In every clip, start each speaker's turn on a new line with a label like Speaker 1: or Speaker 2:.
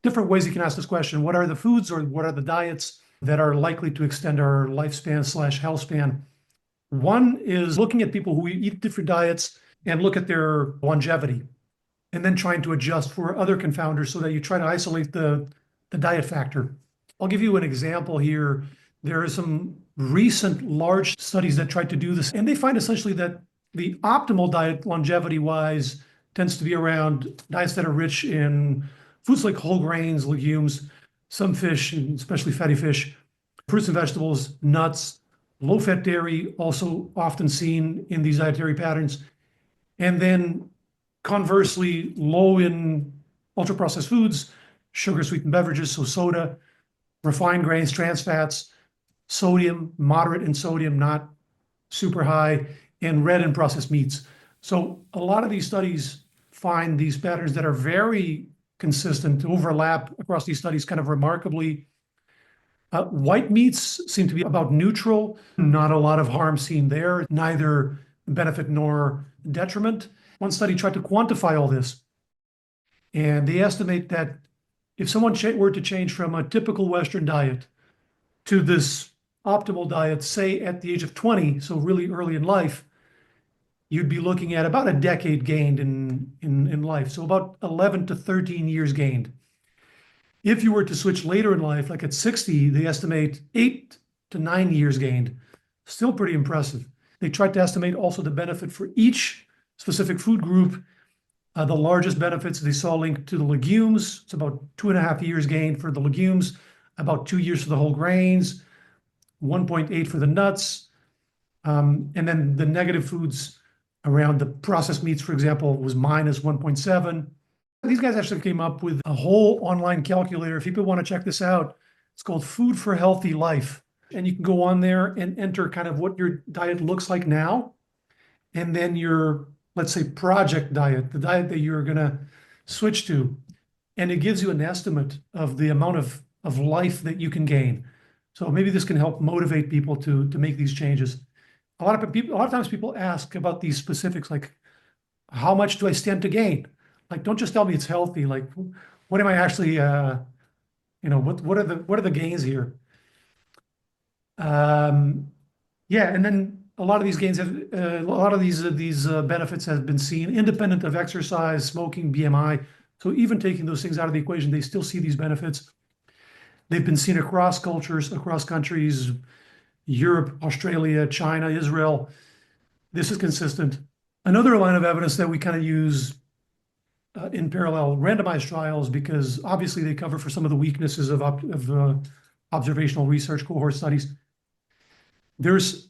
Speaker 1: different ways you can ask this question. What are the foods or what are the diets that are likely to extend our lifespan slash health span? One is looking at people who eat different diets and look at their longevity, and then trying to adjust for other confounders so that you try to isolate the diet factor. I'll give you an example here. There are some recent large studies that tried to do this, and they find essentially that the optimal diet longevity-wise tends to be around diets that are rich in foods like whole grains, legumes, some fish, and especially fatty fish, fruits and vegetables, nuts, low-fat dairy, also often seen in these dietary patterns. And then conversely, low in ultra-processed foods, sugar sweetened beverages, so soda, refined grains, trans fats, sodium, moderate in sodium, not super high, and red and processed meats. So a lot of these studies find these patterns that are very consistent, overlap across these studies kind of remarkably. White meats seem to be about neutral, not a lot of harm seen there, neither benefit nor detriment. One study tried to quantify all this, and they estimate that if someone were to change from a typical Western diet to this optimal diet, say at the age of 20, so really early in life, you'd be looking at about a decade gained in life, so about 11 to 13 years gained. If you were to switch later in life, like at 60, they estimate 8 to 9 years gained. Still pretty impressive. They tried to estimate also the benefit for each specific food group. The largest benefits they saw linked to the legumes. It's about 2.5 years gained for the legumes, about 2 years for the whole grains, 1.8 for the nuts. And then the negative foods around the processed meats, for example, was minus 1.7. These guys actually came up with a whole online calculator. If people want to check this out, it's called Food for Healthy Life. And you can go on there and enter kind of what your diet looks like now. And then your, let's say, project diet, the diet that you're going to switch to. And it gives you an estimate of the amount of life that you can gain. So maybe this can help motivate people to make these changes. A lot of times people ask about these specifics, like, how much do I stand to gain? Like, don't just tell me it's healthy. Like, what am I actually, what are the gains here? Yeah, and then a lot of these gains have, a lot of these benefits have been seen independent of exercise, smoking, BMI. So even taking those things out of the equation, they still see these benefits. They've been seen across cultures, across countries, Europe, Australia, China, Israel. This is consistent. Another line of evidence that we kind of use in parallel, randomized trials, because obviously they cover for some of the weaknesses of observational research cohort studies. There's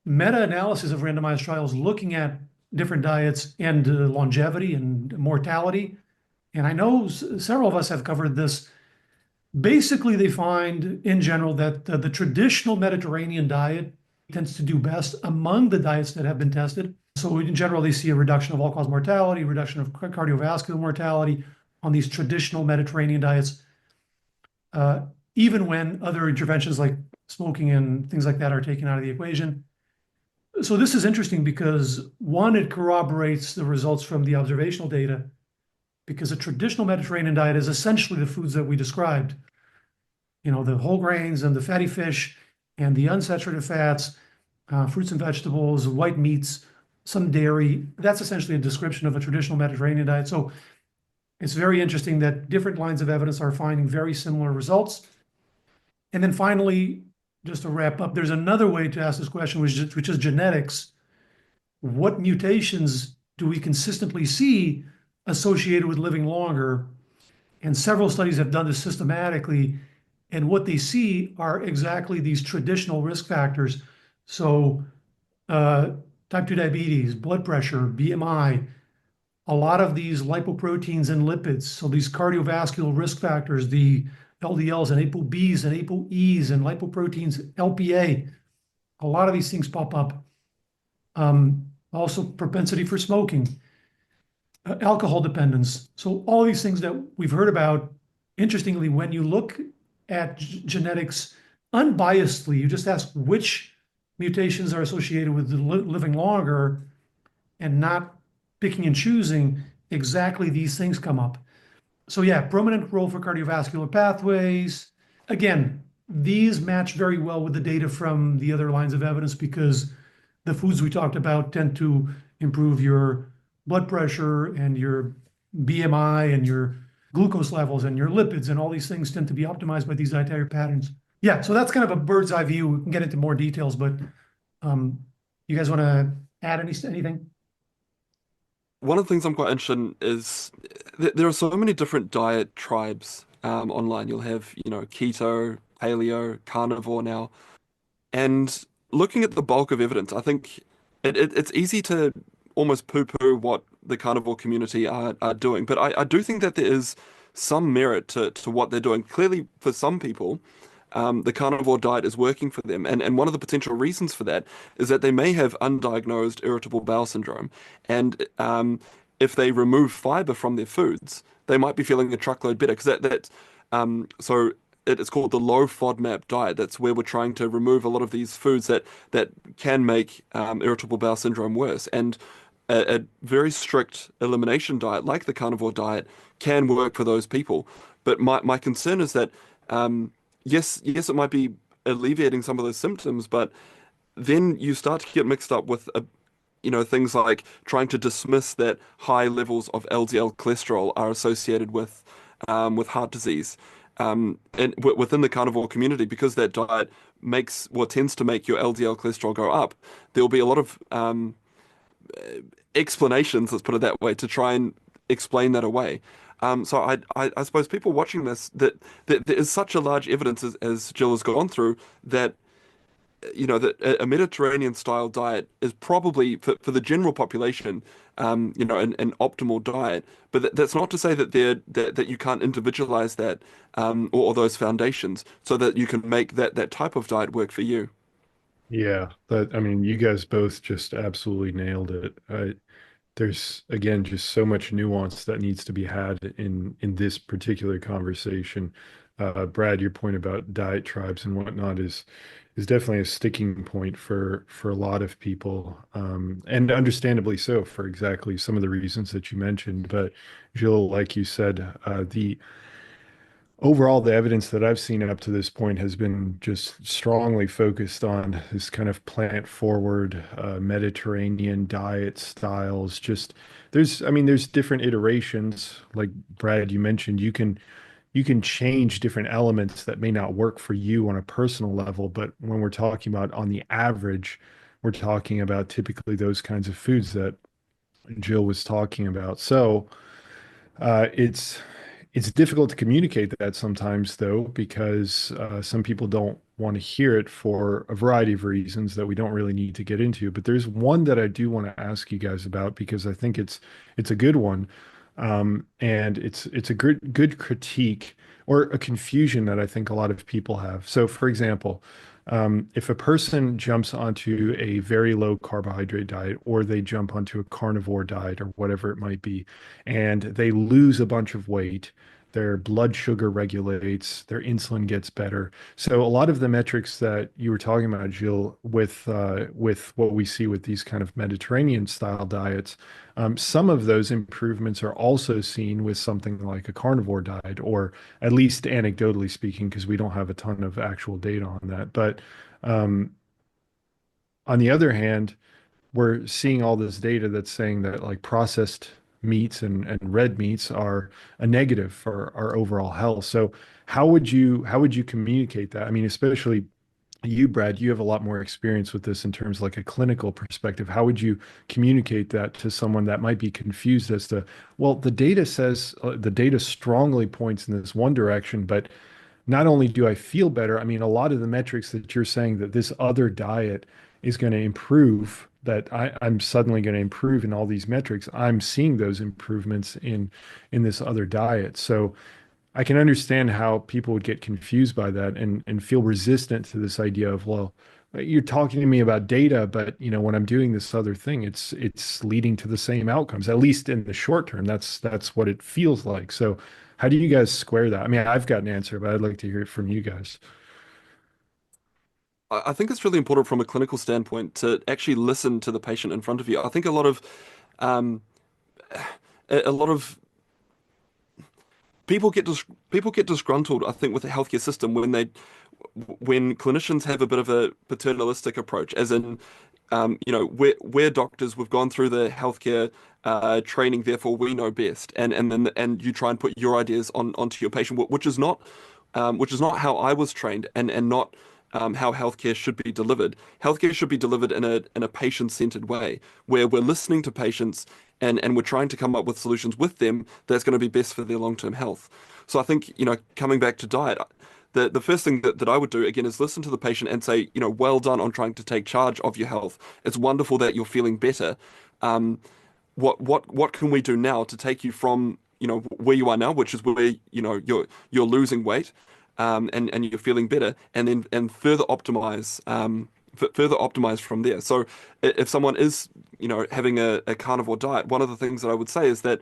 Speaker 1: meta-analysis of randomized trials looking at different diets and longevity and mortality. And I know several of us have covered this. Basically, they find in general that the traditional Mediterranean diet tends to do best among the diets that have been tested. So in general, they see a reduction of all-cause mortality, reduction of cardiovascular mortality on these traditional Mediterranean diets, even when other interventions like smoking and things like that are taken out of the equation. So this is interesting because, one, it corroborates the results from the observational data, because a traditional Mediterranean diet is essentially the foods that we described. You know, the whole grains and the fatty fish and the unsaturated fats, fruits and vegetables, white meats, some dairy. That's essentially a description of a traditional Mediterranean diet. So it's very interesting that different lines of evidence are finding very similar results. And then finally, just to wrap up, there's another way to ask this question, which is genetics. What mutations do we consistently see associated with living longer? And several studies have done this systematically. And what they see are exactly these traditional risk factors. So type 2 diabetes, blood pressure, BMI, a lot of these lipoproteins and lipids. So these cardiovascular risk factors, the LDLs and ApoBs and ApoEs and lipoproteins, LPA, a lot of these things pop up. Also propensity for smoking, alcohol dependence. So all these things that we've heard about, interestingly, when you look at genetics unbiasedly, you just ask which mutations are associated with living longer and not picking and choosing, exactly these things come up. So yeah, prominent role for cardiovascular pathways. Again, these match very well with the data from the other lines of evidence because the foods we talked about tend to improve your blood pressure and your BMI and your glucose levels and your lipids, and all these things tend to be optimized by these dietary patterns. Yeah, so that's kind of a bird's eye view. We can get into more details, but um, you guys want to add anything?
Speaker 2: One of the things I'm quite interested in is there are so many different diet tribes online. You'll have, keto, paleo, carnivore now. And looking at the bulk of evidence, I think it's easy to almost poo-poo what the carnivore community are doing. But I do think that there is some merit to what they're doing. Clearly, for some people, the carnivore diet is working for them. And one of the potential reasons for that is that they may have undiagnosed irritable bowel syndrome. And if they remove fiber from their foods, they might be feeling a truckload better. Because so it's called the low FODMAP diet. That's where we're trying to remove a lot of these foods that can make irritable bowel syndrome worse. And a very strict elimination diet, like the carnivore diet, can work for those people. But my concern is that yes, it might be alleviating some of those symptoms, but then you start to get mixed up with things like trying to dismiss that high levels of LDL cholesterol are associated with heart disease. And within the carnivore community, because that diet tends to make your LDL cholesterol go up, there'll be a lot of explanations, let's put it that way, to try and explain that away. So I suppose people watching this, that there is such a large evidence as Jill has gone through, that that a Mediterranean style diet is probably for the general population, an optimal diet. But that's not to say that you can't individualize that, or those foundations so that you can make that type of diet work for you.
Speaker 3: Yeah, I mean, you guys both just absolutely nailed it. There's again just so much nuance that needs to be had in this particular conversation. Brad, your point about diet tribes and whatnot is definitely a sticking point for a lot of people, and understandably so for exactly some of the reasons that you mentioned. But Jill, like you said, the overall, the evidence that I've seen up to this point has been just strongly focused on this kind of plant forward Mediterranean diet styles. I mean, there's different iterations. Like Brad, you mentioned, you can change different elements that may not work for you on a personal level, but when we're talking about on the average, we're talking about typically those kinds of foods that Jill was talking about. So, it's difficult to communicate that sometimes, though, because some people don't want to hear it for a variety of reasons that we don't really need to get into. But there's one that I do want to ask you guys about because I think it's a good one, and it's a good critique or a confusion that I think a lot of people have. So, for example, if a person jumps onto a very low carbohydrate diet or they jump onto a carnivore diet or whatever it might be, and they lose a bunch of weight, their blood sugar regulates, their insulin gets better. So a lot of the metrics that you were talking about, Jill, with what we see with these kind of Mediterranean style diets, some of those improvements are also seen with something like a carnivore diet, or at least anecdotally speaking, because we don't have a ton of actual data on that. But um, on the other hand, we're seeing all this data that's saying that like processed meats and red meats are a negative for our overall health. So how would you communicate that? I mean, especially you, Brad, you have a lot more experience with this in terms of like a clinical perspective. How would you communicate that to someone that might be confused as to, well, the data says the data strongly points in this one direction, but not only do I feel better, I mean, a lot of the metrics that you're saying that this other diet is going to improve, that I'm suddenly going to improve in all these metrics. I'm seeing those improvements in this other diet. So I can understand how people would get confused by that and feel resistant to this idea of, well, you're talking to me about data, but when I'm doing this other thing, it's leading to the same outcomes, at least in the short term. That's what it feels like. So how do you guys square that? I mean, I've got an answer, but I'd like to hear it from you guys.
Speaker 2: I think it's really important from a clinical standpoint to actually listen to the patient in front of you. I think um, a lot of people get disgruntled, I think, with the healthcare system when clinicians have a bit of a paternalistic approach, as in, we're doctors, we've gone through the healthcare training, therefore we know best, and you try and put your ideas onto your patient, which is not how I was trained, and not how healthcare should be delivered. Healthcare should be delivered in a patient-centered way, where we're listening to patients and we're trying to come up with solutions with them that's going to be best for their long-term health. So I think, coming back to diet, the first thing that I would do again is listen to the patient and say, well done on trying to take charge of your health. It's wonderful that you're feeling better. What can we do now to take you from where you are now, which is where you're losing weight, and you're feeling better, and further optimize, further optimize from there. So if someone is having a carnivore diet, one of the things that I would say is that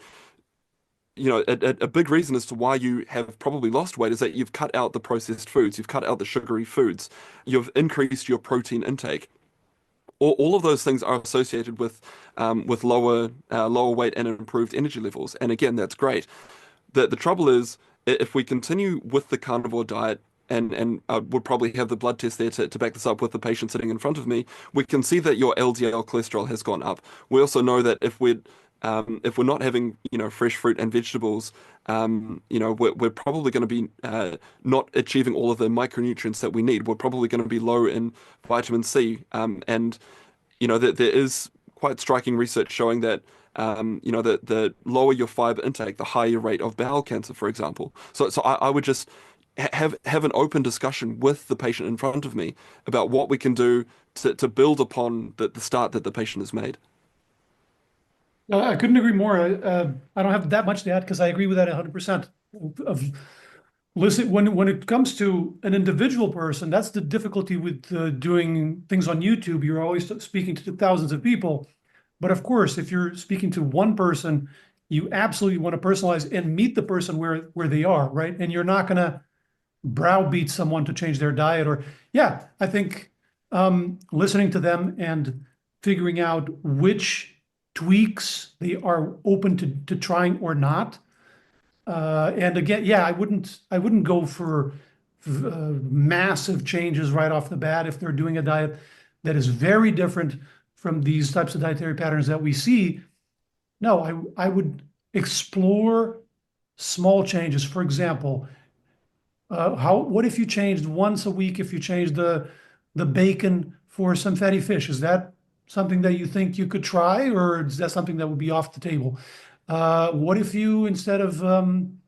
Speaker 2: a big reason as to why you have probably lost weight is that you've cut out the processed foods, you've cut out the sugary foods, you've increased your protein intake. All of those things are associated with lower weight and improved energy levels. And again, that's great. The trouble is, if we continue with the carnivore diet, and I would probably have the blood test there to back this up with the patient sitting in front of me, we can see that your LDL cholesterol has gone up. We also know that if we're not having fresh fruit and vegetables, we're probably going to be not achieving all of the micronutrients that we need. We're probably going to be low in vitamin C, and that there is quite striking research showing that that the lower your fiber intake, the higher your rate of bowel cancer, for example. So I would just have an open discussion with the patient in front of me about what we can do to build upon the start that the patient has made.
Speaker 1: I couldn't agree more. I don't have that much to add because I agree with that 100%. Of listen, when it comes to an individual person, that's the difficulty with doing things on YouTube. You're always speaking to thousands of people, but of course, if you're speaking to one person, you absolutely want to personalize and meet the person where they are, right? And you're not going to browbeat someone to change their diet. Or yeah, I think listening to them and figuring out which tweaks they are open to trying or not. And again, yeah, I wouldn't go for massive changes right off the bat if they're doing a diet that is very different from these types of dietary patterns that we see. No, I would explore small changes. For example, what if you changed once a week, if you changed the bacon for some fatty fish? Is that something that you think you could try, or is that something that would be off the table? What if you I don't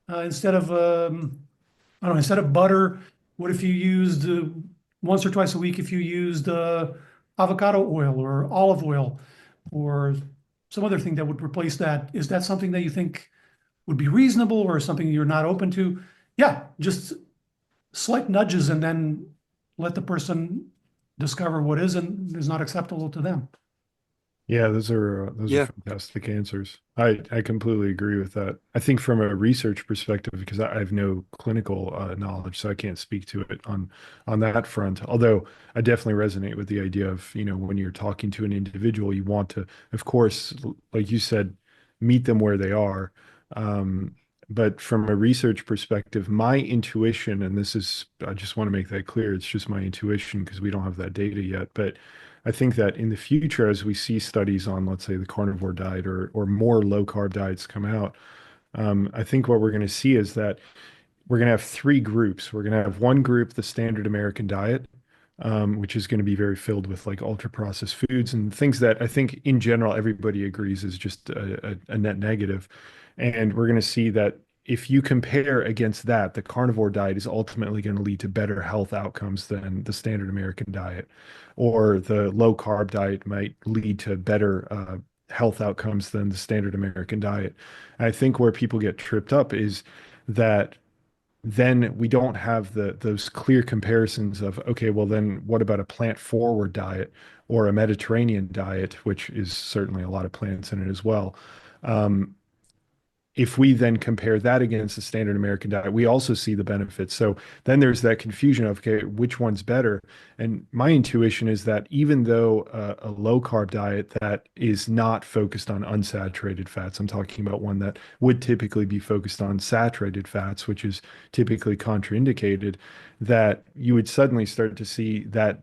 Speaker 1: know, instead of butter, what if you used once or twice a week, if you used avocado oil or olive oil or some other thing that would replace that? Is that something that you think would be reasonable or something you're not open to? Yeah, just slight nudges and then let the person discover what is and is not acceptable to them.
Speaker 3: Yeah, those are
Speaker 2: Yeah,
Speaker 3: fantastic answers. I completely agree with that. I think from a research perspective, because I have no clinical knowledge, so I can't speak to it on that front. Although I definitely resonate with the idea of, when you're talking to an individual, you want to, of course, like you said, meet them where they are. Um, but from a research perspective, my intuition, and I just want to make that clear, it's just my intuition because we don't have that data yet, but I think that in the future, as we see studies on, let's say, the carnivore diet or more low carb diets come out, I think what we're going to see is that we're going to have three groups. We're going to have one group, the standard American diet, which is going to be very filled with like ultra processed foods and things that I think in general everybody agrees is just a net negative. And we're going to see that if you compare against that, the carnivore diet is ultimately going to lead to better health outcomes than the standard American diet, or the low carb diet might lead to better health outcomes than the standard American diet. I think where people get tripped up is that then we don't have those clear comparisons of, okay, well then what about a plant forward diet or a Mediterranean diet, which is certainly a lot of plants in it as well. Um, if we then compare that against the standard American diet, we also see the benefits. So then there's that confusion of, okay, which one's better? And my intuition is that even though a low carb diet that is not focused on unsaturated fats, I'm talking about one that would typically be focused on saturated fats, which is typically contraindicated, that you would suddenly start to see that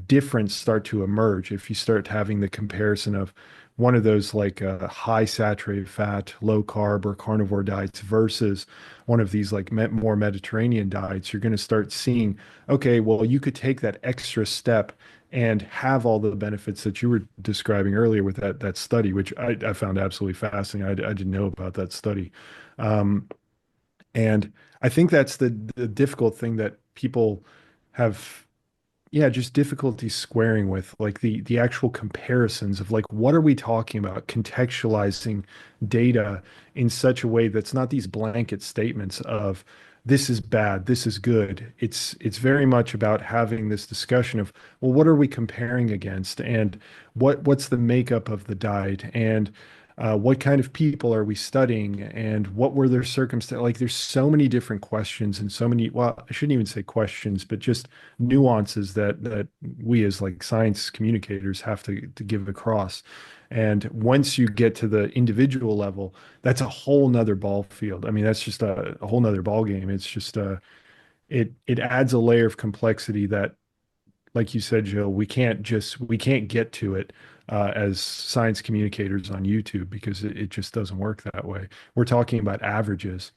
Speaker 3: difference start to emerge if you start having the comparison of one of those like high saturated fat, low carb or carnivore diets versus one of these like more Mediterranean diets. You're going to start seeing, okay, well, you could take that extra step and have all the benefits that you were describing earlier with that study, which I found absolutely fascinating. I didn't know about that study. Um, and I think that's the difficult thing that people have, yeah, just difficulty squaring with like the actual comparisons of like what are we talking about, contextualizing data in such a way that's not these blanket statements of this is bad, this is good. It's very much about having this discussion of, well, what are we comparing against, and what's the makeup of the diet, and what kind of people are we studying, and what were their circumstances? Like, there's so many different questions and so many, well, I shouldn't even say questions, but just nuances that we as like science communicators have to give across. And once you get to the individual level, that's a whole nother ball field. I mean, that's just a whole nother ball game. It's just it adds a layer of complexity that, like you said, Jill, we can't get to it as science communicators on YouTube because it just doesn't work that way. We're talking about averages,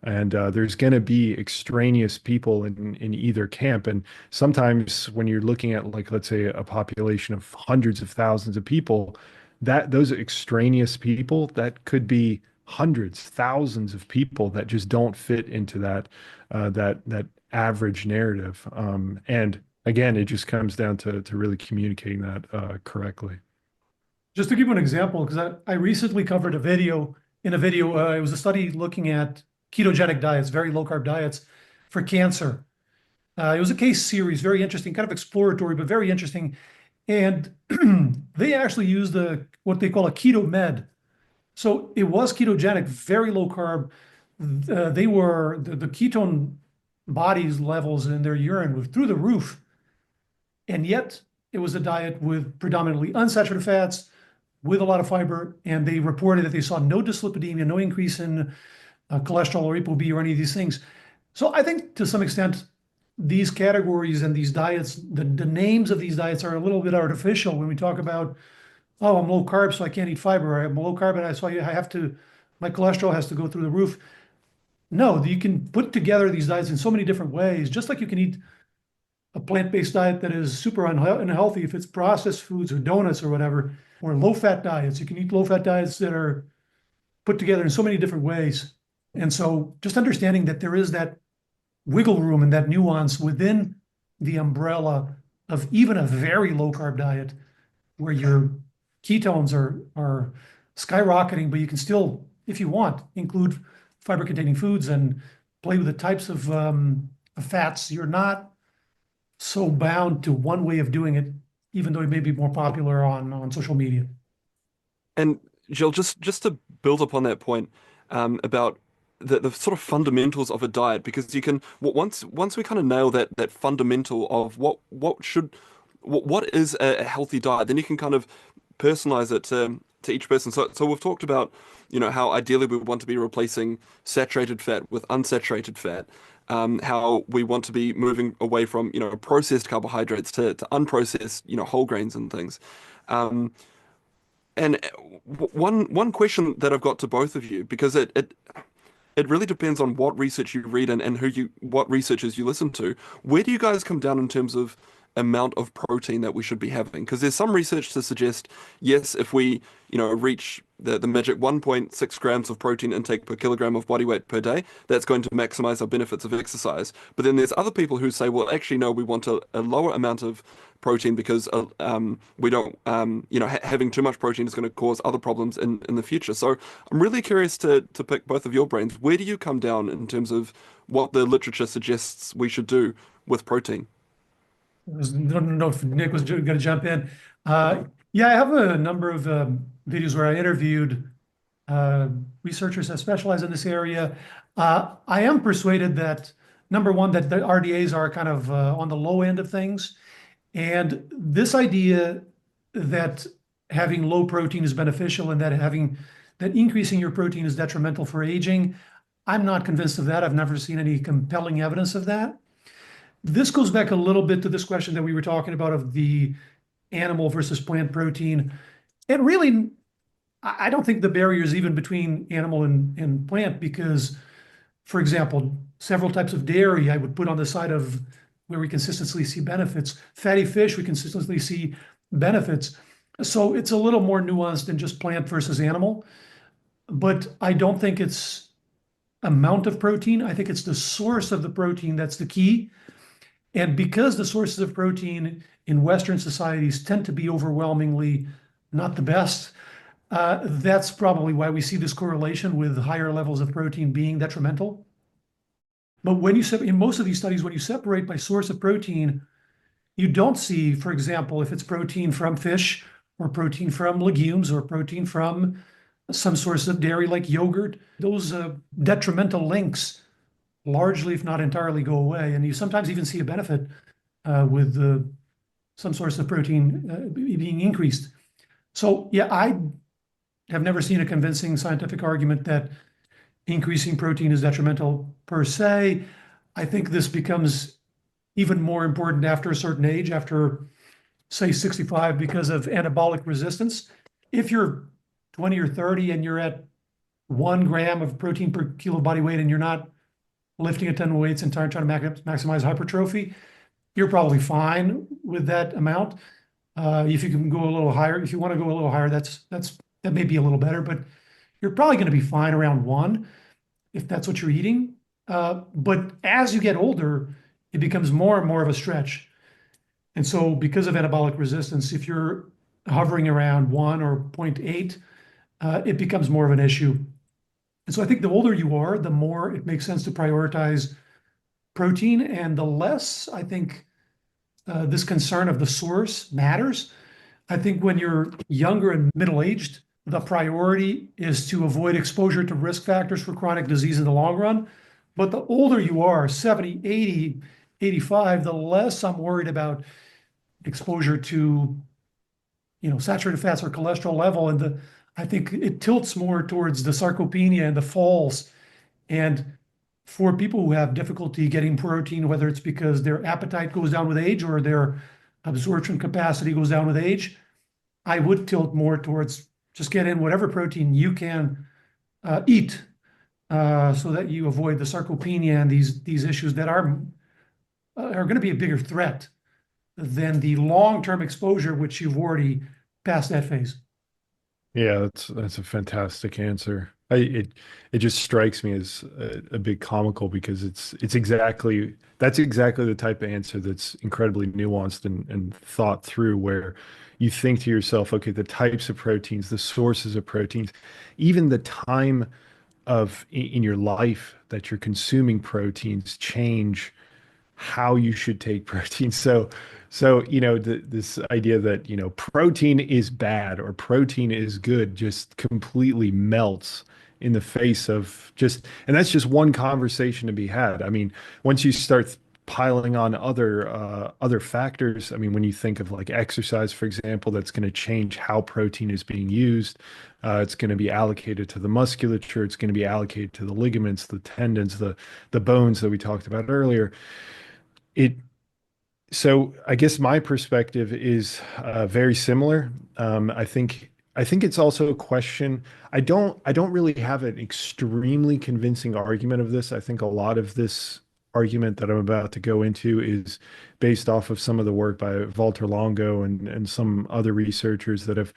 Speaker 3: and there's going to be extraneous people in either camp. And sometimes when you're looking at, like, let's say a population of hundreds of thousands of people, that those extraneous people, that could be hundreds, thousands of people that just don't fit into that average narrative. And again, it just comes down to really communicating that correctly.
Speaker 1: Just to give you an example, because I recently covered a video, it was a study looking at ketogenic diets, very low carb diets for cancer. It was a case series, very interesting, kind of exploratory, but very interesting. And they actually used what they call a keto med. So it was ketogenic, very low carb. They were the ketone bodies levels in their urine were through the roof. And yet it was a diet with predominantly unsaturated fats, with a lot of fiber. And they reported that they saw no dyslipidemia, no increase in cholesterol or ApoB or any of these things. So I think to some extent, these categories and these diets, the names of these diets are a little bit artificial when we talk about, oh, I'm low carb, so I can't eat fiber. I'm low carb, and so I have to, my cholesterol has to go through the roof. No, you can put together these diets in so many different ways, just like you can eat a plant-based diet that is super unhealthy if it's processed foods or donuts or whatever, or low-fat diets. You can eat low-fat diets that are put together in so many different ways. And so just understanding that there is that wiggle room and that nuance within the umbrella of even a very low-carb diet where your ketones are skyrocketing, but you can still, if you want, include fiber-containing foods and play with the types of fats. You're not so bound to one way of doing it, even though it may be more popular on social media.
Speaker 2: And Jill, just to build upon that point about the sort of fundamentals of a diet, because you can once we kind of nail that fundamental of what is a healthy diet, then you can kind of personalize it to each person. So we've talked about, how ideally we want to be replacing saturated fat with unsaturated fat. How we want to be moving away from, processed carbohydrates to unprocessed, whole grains and things. And one question that I've got to both of you, because it really depends on what research you read and what researchers you listen to. Where do you guys come down in terms of amount of protein that we should be having? Because there's some research to suggest, yes, if we, reach the magic 1.6 grams of protein intake per kilogram of body weight per day, that's going to maximize our benefits of exercise. But then there's other people who say, well, actually, no, we want a lower amount of protein because we don't, having too much protein is going to cause other problems in the future. So I'm really curious to pick both of your brains. Where do you come down in terms of what the literature suggests we should do with protein?
Speaker 1: I don't know if Nick was going to jump in. Yeah, I have a number of videos where I interviewed uh, researchers have specialized in this area. I am persuaded that number one, that the RDAs are kind of on the low end of things. And this idea that having low protein is beneficial and that increasing your protein is detrimental for aging, I'm not convinced of that. I've never seen any compelling evidence of that. This goes back a little bit to this question that we were talking about of the animal versus plant protein. And really, I don't think the barrier is even between animal and plant because, for example, several types of dairy I would put on the side of where we consistently see benefits. Fatty fish, we consistently see benefits. So it's a little more nuanced than just plant versus animal. But I don't think it's amount of protein. I think it's the source of the protein that's the key. And because the sources of protein in Western societies tend to be overwhelmingly not the best, that's probably why we see this correlation with higher levels of protein being detrimental. But when you in most of these studies, when you separate by source of protein, you don't see, for example, if it's protein from fish or protein from legumes or protein from some source of dairy like yogurt, those detrimental links largely, if not entirely, go away. And you sometimes even see a benefit with some source of protein being increased. So yeah, I have never seen a convincing scientific argument that increasing protein is detrimental per se. I think this becomes even more important after a certain age, after say 65, because of anabolic resistance. If you're 20 or 30 and you're at 1 gram of protein per kilo of body weight and you're not lifting a ton of weights and trying to maximize hypertrophy, you're probably fine with that amount. If you can go a little higher, if you want to go a little higher, that may be a little better, but you're probably going to be fine around 1 if that's what you're eating. But as you get older, it becomes more and more of a stretch. And so because of anabolic resistance, if you're hovering around 1 or 0.8, it becomes more of an issue. And so I think the older you are, the more it makes sense to prioritize protein, and the less I think this concern of the source matters. I think when you're younger and middle-aged, the priority is to avoid exposure to risk factors for chronic disease in the long run. But the older you are, 70, 80, 85, the less I'm worried about exposure to, saturated fats or cholesterol level. And I think it tilts more towards the sarcopenia and the falls. And for people who have difficulty getting protein, whether it's because their appetite goes down with age or their absorption capacity goes down with age, I would tilt more towards just get in whatever protein you can eat so that you avoid the sarcopenia and these issues that are going to be a bigger threat than the long-term exposure, which you've already passed that phase.
Speaker 3: Yeah, that's a fantastic answer. It just strikes me as a bit comical because that's exactly the type of answer that's incredibly nuanced and thought through, where you think to yourself, okay, the types of proteins, the sources of proteins, even the time in your life that you're consuming proteins change how you should take protein. So this idea that protein is bad or protein is good just completely melts in the face of and that's just one conversation to be had. I mean, once you start piling on other factors, I mean, when you think of like exercise, for example, that's going to change how protein is being used. It's going to be allocated to the musculature. It's going to be allocated to the ligaments, the tendons, the bones that we talked about earlier. It so I guess my perspective is very similar. I think it's also a question. I don't really have an extremely convincing argument of this. I think a lot of this argument that I'm about to go into is based off of some of the work by Walter Longo and some other researchers that have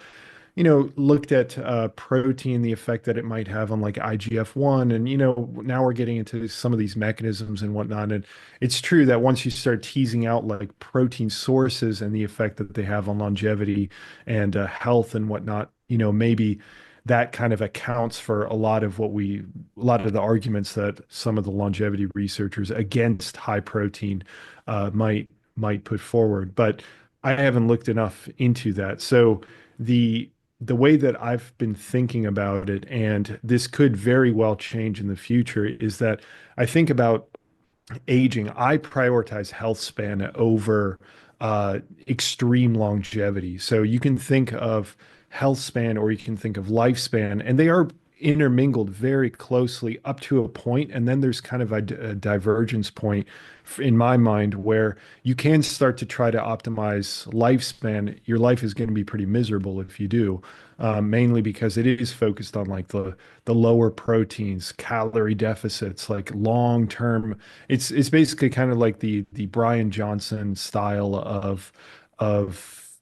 Speaker 3: looked at protein, the effect that it might have on like IGF-1. And, now we're getting into some of these mechanisms and whatnot. And it's true that once you start teasing out like protein sources and the effect that they have on longevity and health and whatnot, maybe that kind of accounts for a lot of the arguments that some of the longevity researchers against high protein might put forward. But I haven't looked enough into that. So the the way that I've been thinking about it, and this could very well change in the future, is that I think about aging. I prioritize health span over extreme longevity. So you can think of health span or you can think of lifespan, and they are intermingled very closely up to a point, and then there's kind of a divergence point in my mind where you can start to try to optimize lifespan. Your life is going to be pretty miserable if you do, mainly because it is focused on like the lower proteins, calorie deficits, like long term. It's basically kind of like the Brian Johnson style of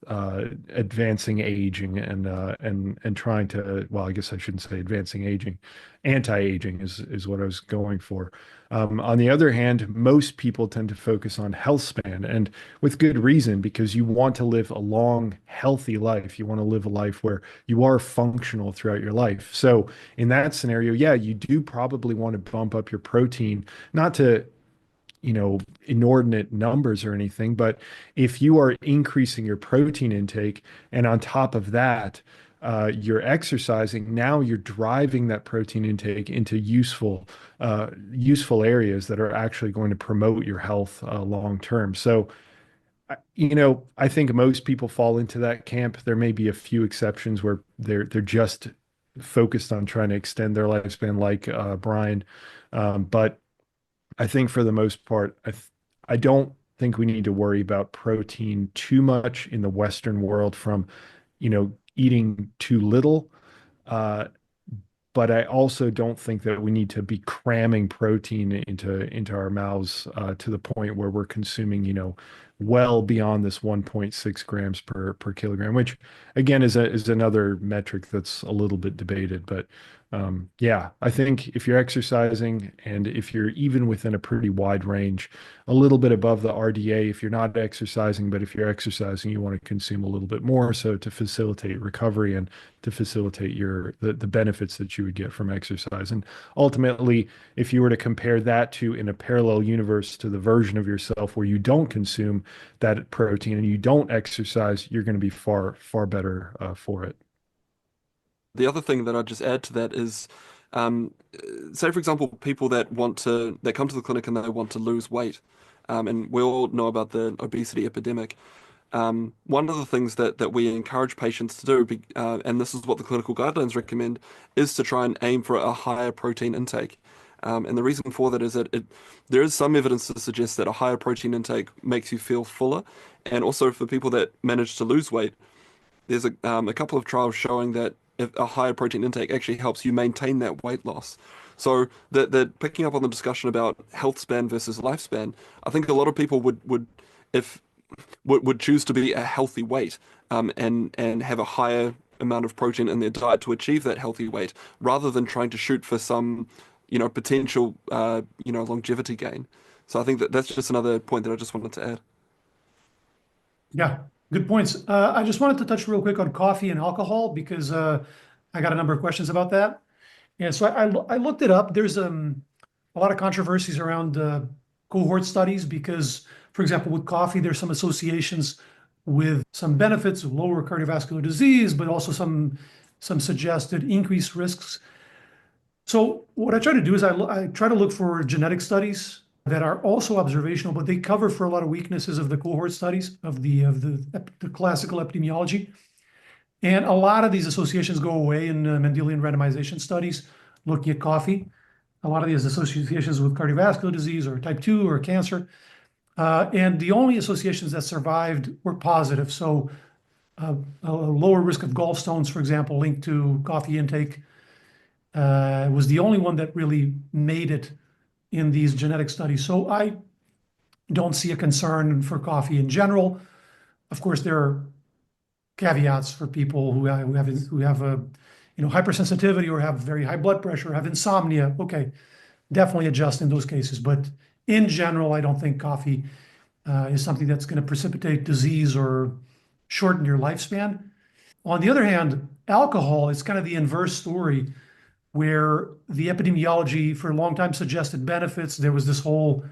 Speaker 3: advancing aging and trying to, well, I guess I shouldn't say advancing aging, anti-aging is what I was going for. On the other hand, most people tend to focus on health span, and with good reason, because you want to live a long, healthy life. You want to live a life where you are functional throughout your life. So in that scenario, yeah, you do probably want to bump up your protein, not to, inordinate numbers or anything, but if you are increasing your protein intake and on top of that, you're exercising, now you're driving that protein intake into useful areas that are actually going to promote your health long term. So, I think most people fall into that camp. There may be a few exceptions where they're just focused on trying to extend their lifespan, like Brian. But I think for the most part, I don't think we need to worry about protein too much in the Western world from, eating too little. Uh, but I also don't think that we need to be cramming protein into our mouths to the point where we're consuming, well beyond this 1.6 grams per kilogram, which again is another metric that's a little bit debated. But yeah, I think if you're exercising and if you're even within a pretty wide range, a little bit above the RDA, if you're not exercising, but if you're exercising, you want to consume a little bit more so to facilitate recovery and to facilitate the benefits that you would get from exercise. And ultimately, if you were to compare that to in a parallel universe to the version of yourself where you don't consume that protein and you don't exercise, you're going to be far, far better for it.
Speaker 2: The other thing that I'd just add to that is, um, say for example, people that come to the clinic and they want to lose weight, and we all know about the obesity epidemic. One of the things that we encourage patients to do, and this is what the clinical guidelines recommend, is to try and aim for a higher protein intake. And the reason for that is that there is some evidence to suggest that a higher protein intake makes you feel fuller, and also for people that manage to lose weight, there's a couple of trials showing that if a higher protein intake actually helps you maintain that weight loss. So that picking up on the discussion about health span versus lifespan, I think a lot of people if would choose to be a healthy weight, and have a higher amount of protein in their diet to achieve that healthy weight, rather than trying to shoot for some potential longevity gain. So I think that's just another point that I just wanted to add.
Speaker 1: Yeah, good points. I just wanted to touch real quick on coffee and alcohol because I got a number of questions about that. Yeah, so I looked it up. There's a lot of controversies around cohort studies because, for example, with coffee, there's some associations with some benefits of lower cardiovascular disease, but also some suggested increased risks. So what I try to do is I try to look for genetic studies that are also observational, but they cover for a lot of weaknesses of the cohort studies of the classical epidemiology. And a lot of these associations go away in Mendelian randomization studies looking at coffee. A lot of these associations with cardiovascular disease or type 2 or cancer. And the only associations that survived were positive. So a lower risk of gallstones, for example, linked to coffee intake, was the only one that really made it in these genetic studies. So I don't see a concern for coffee in general. Of course, there are caveats for people who have a hypersensitivity or have very high blood pressure, or have insomnia. Okay, definitely adjust in those cases. But in general, I don't think coffee is something that's going to precipitate disease or shorten your lifespan. On the other hand, alcohol is kind of the inverse story, where the epidemiology for a long time suggested benefits. There was this whole,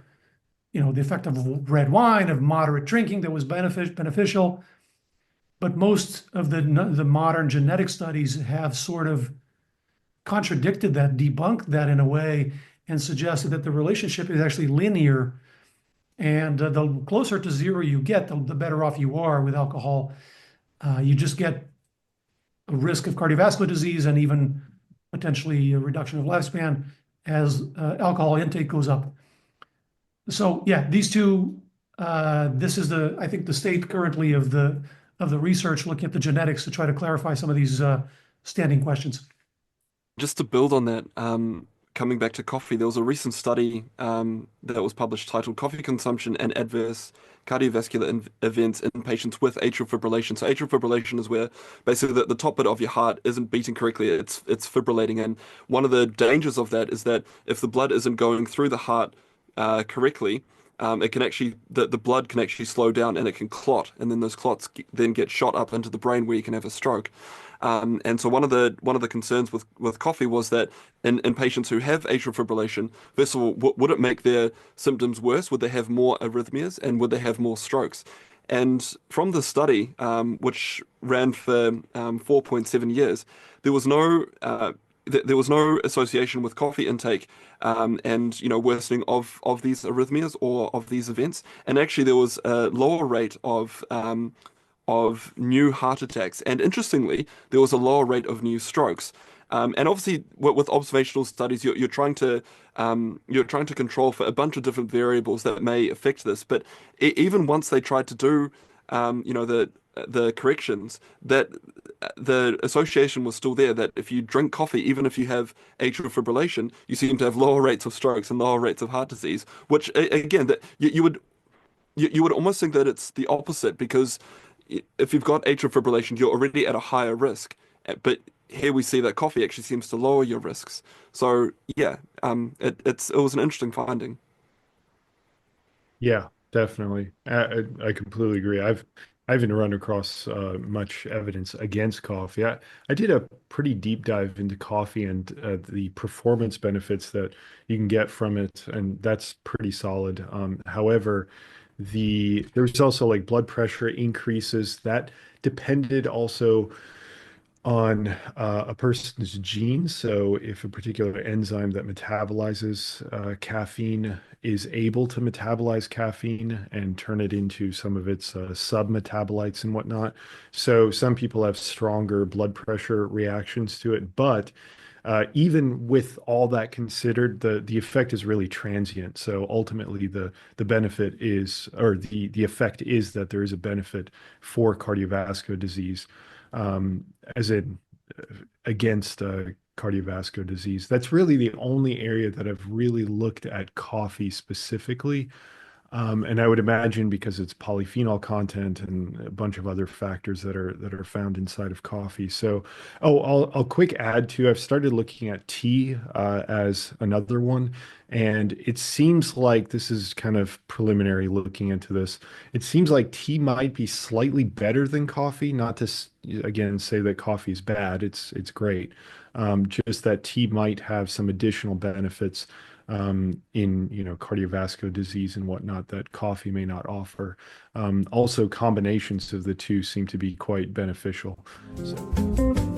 Speaker 1: the effect of red wine, of moderate drinking that was beneficial. But most of the modern genetic studies have sort of contradicted that, debunked that in a way, and suggested that the relationship is actually linear. And the closer to zero you get, the better off you are with alcohol. You just get a risk of cardiovascular disease and even potentially a reduction of lifespan as alcohol intake goes up. So yeah, these two. This is I think the state currently of the research, looking at the genetics to try to clarify some of these standing questions.
Speaker 2: Just to build on that, coming back to coffee, there was a recent study that was published titled "Coffee Consumption and Adverse Cardiovascular Events in Patients with Atrial Fibrillation." So atrial fibrillation is where basically the top bit of your heart isn't beating correctly; it's fibrillating. And one of the dangers of that is that if the blood isn't going through the heart correctly, it can actually the blood can actually slow down and it can clot, and then those clots then get shot up into the brain where you can have a stroke. And so one of the concerns with coffee was that in patients who have atrial fibrillation, first of all, would it make their symptoms worse? Would they have more arrhythmias and would they have more strokes? And from the study, which ran for 4.7 years, there was no there was no association with coffee intake and worsening of these arrhythmias or of these events. And actually, there was a lower rate of new heart attacks. And interestingly, there was a lower rate of new strokes. And obviously, with observational studies, you're trying to control for a bunch of different variables that may affect this. But even once they tried to do, the corrections, that the association was still there. That if you drink coffee, even if you have atrial fibrillation, you seem to have lower rates of strokes and lower rates of heart disease. Which again, that you would almost think that it's the opposite because if you've got atrial fibrillation, you're already at a higher risk. But here we see that coffee actually seems to lower your risks. So yeah, it was an interesting finding.
Speaker 3: Yeah, definitely. I completely agree. I haven't run across much evidence against coffee. I did a pretty deep dive into coffee and the performance benefits that you can get from it, and that's pretty solid. However, there's also like blood pressure increases that depended also on a person's genes. So if a particular enzyme that metabolizes caffeine is able to metabolize caffeine and turn it into some of its sub-metabolites and whatnot. So some people have stronger blood pressure reactions to it, but even with all that considered, the effect is really transient. So ultimately, the benefit is, or the effect is that there is a benefit for cardiovascular disease, as in against cardiovascular disease. That's really the only area that I've really looked at coffee specifically. And I would imagine because it's polyphenol content and a bunch of other factors that are found inside of coffee. So, oh, I'll quick add too. I've started looking at tea as another one, and it seems like this is kind of preliminary looking into this. It seems like tea might be slightly better than coffee. Not to again say that coffee is bad. It's great. Just that tea might have some additional benefits in cardiovascular disease and whatnot that coffee may not offer. Also, combinations of the two seem to be quite beneficial. So.